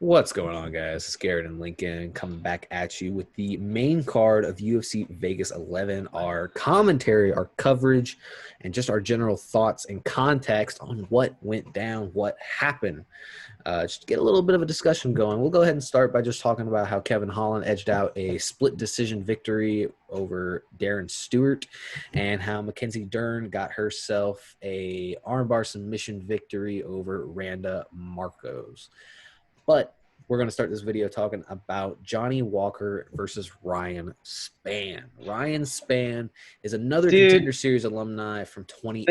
What's going on, guys? It's Garrett and Lincoln coming back at you with the main card of UFC Vegas 11, our commentary, our coverage, and just our general thoughts and context on what went down, what happened. Just to get a little bit of a discussion going, we'll go ahead and start by just talking about how Kevin Holland edged out a split decision victory over Darren Stewart and how Mackenzie Dern got herself a armbar submission victory over Randa Marcos. But we're going to start this video talking about Johnny Walker versus Ryan Spann. Ryan Spann is another Contender Series alumni from 2018.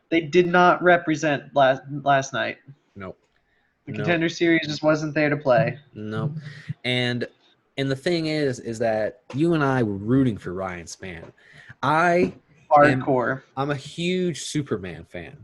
They did not represent last night. Nope. The Contender Series just wasn't there to play. Nope. And the thing is that you and I were rooting for Ryan Spann. I'm a huge Superman fan.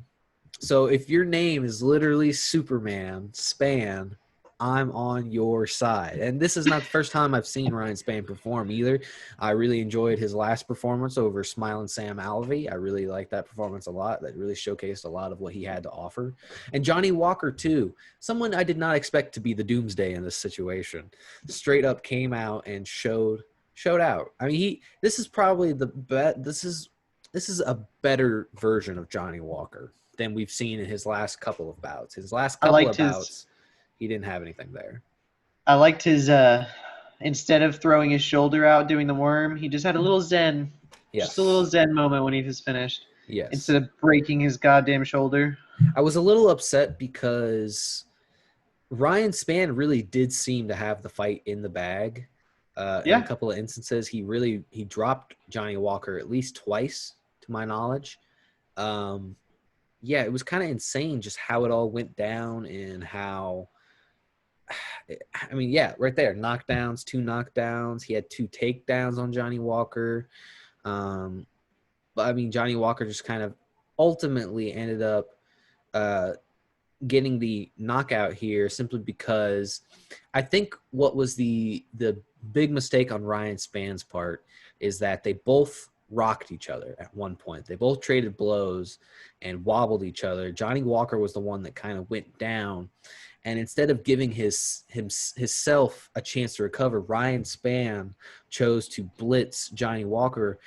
So if your name is literally Superman, Spann, I'm on your side. And this is not the first time I've seen Ryan Spann perform either. I really enjoyed his last performance over Smiling Sam Alvey. I really liked that performance a lot. That really showcased a lot of what he had to offer. And Johnny Walker, too. Someone I did not expect to be the doomsday in this situation. Straight up came out and showed out. I mean, this is probably this is a better version of Johnny Walker than we've seen in his last couple of bouts. His last couple of bouts, he didn't have anything there. I liked his instead of throwing his shoulder out doing the worm, he just had a little zen. Yes. Just a little zen moment when he was finished. Yes. Instead of breaking his goddamn shoulder. I was a little upset because Ryan Spann really did seem to have the fight in the bag. In a couple of instances, he dropped Johnny Walker at least twice, to my knowledge. Yeah, it was kind of insane just how it all went down and how – I mean, yeah, right there, knockdowns, 2 knockdowns. He had 2 takedowns on Johnny Walker. But, I mean, Johnny Walker just kind of ultimately ended up getting the knockout here simply because I think what was the big mistake on Ryan Spann's part is that they both – rocked each other at one point. They both traded blows and wobbled each other. Johnny Walker was the one that kind of went down, and instead of giving himself a chance to recover, Ryan Spann chose to blitz Johnny Walker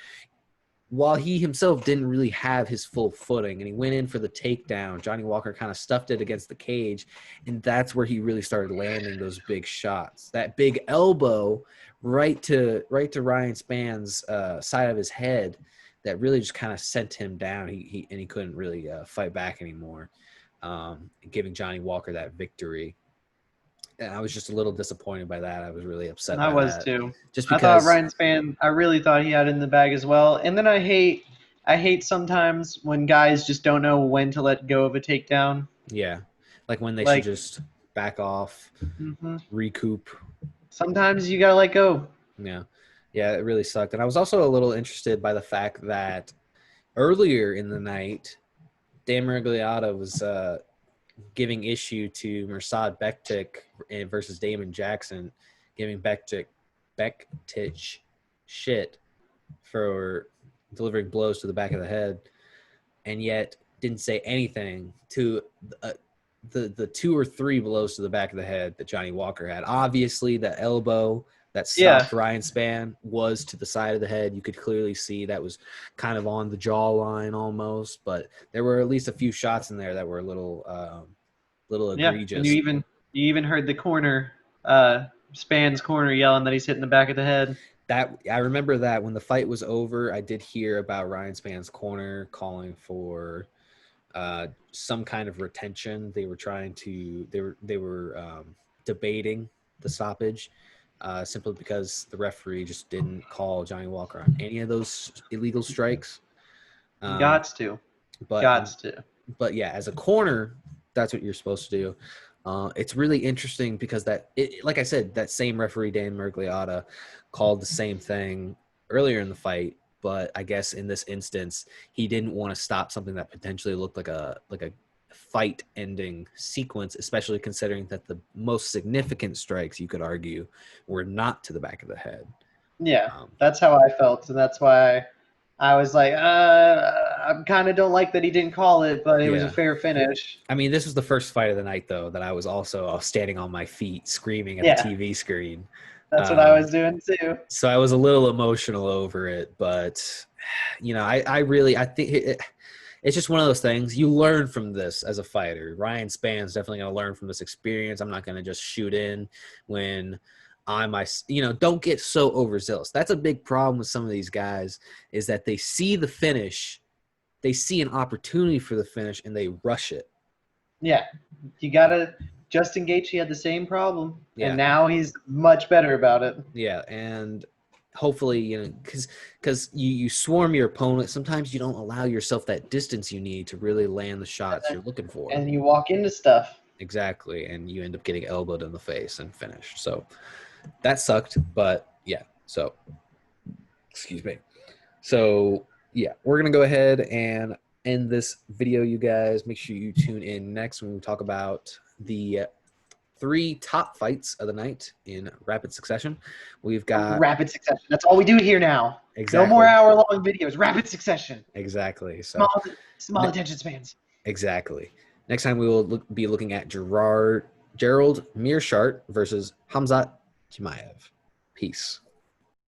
while he himself didn't really have his full footing, and he went in for the takedown. Johnny Walker kind of stuffed it against the cage, and that's where he really started landing those big shots. That big elbow right to Ryan Spann's side of his head that really just kind of sent him down. He couldn't really fight back anymore, giving Johnny Walker that victory. And I was just a little disappointed by that. I was really upset. I was too. Just because I thought Ryan Spann, I really thought he had it in the bag as well. And then I hate sometimes when guys just don't know when to let go of a takedown. Yeah, like when they should just back off, recoup. Sometimes you gotta let go. Yeah, it really sucked. And I was also a little interested by the fact that earlier in the night, Dan Miragliotta was giving issue to Mirsad Bektic versus Damon Jackson, giving Bektic shit for delivering blows to the back of the head, and yet didn't say anything to the 2 or 3 blows to the back of the head that Johnny Walker had. Obviously, the elbow that stopped Ryan Spann was to the side of the head. You could clearly see that was kind of on the jawline almost, but there were at least a few shots in there that were a little egregious. And you even heard the corner, Spann's corner, yelling that he's hitting the back of the head. That I remember that when the fight was over, I did hear about Ryan Spann's corner calling for some kind of retention. They were debating the stoppage simply because the referee just didn't call Johnny Walker on any of those illegal strikes. But yeah, as a corner, that's what you're supposed to do. It's really interesting because like I said, that same referee, Dan Miragliotta, called the same thing earlier in the fight. But I guess in this instance, he didn't want to stop something that potentially looked like a fight-ending sequence, especially considering that the most significant strikes, you could argue, were not to the back of the head. Yeah, that's how I felt, and that's why I was like, I kind of don't like that he didn't call it, but it was a Yeah. fair finish. I mean, this was the first fight of the night, though, that I was also standing on my feet, screaming at the Yeah, TV screen. that's what I Um, was doing too. so I was a little emotional over it, but I think it's just one of those things. You learn from this as a fighter. Ryan Spann's definitely going to learn from this experience. I'm not going to just shoot in when don't get so overzealous. That's a big problem with some of these guys, is that they see the finish, they see an opportunity for the finish, and they rush it. Yeah, you gotta. Justin Gaethje had the same problem, Yeah. and now he's much better about it. Yeah, and hopefully, because you swarm your opponent, sometimes you don't allow yourself that distance you need to really land the shots you're looking for. And you walk into stuff. Exactly, and you end up getting elbowed in the face and finished. So that sucked, but yeah. So, excuse me. So yeah, we're gonna go ahead and end this video, you guys. Make sure you tune in next when we talk about the 3 top fights of the night in rapid succession. We've got rapid succession. That's all we do here now. Exactly. No more hour-long videos. Rapid succession. Exactly. So small attention spans. Exactly. Next time we will be looking at Gerald Mearshart versus Hamzat Chimaev. Peace.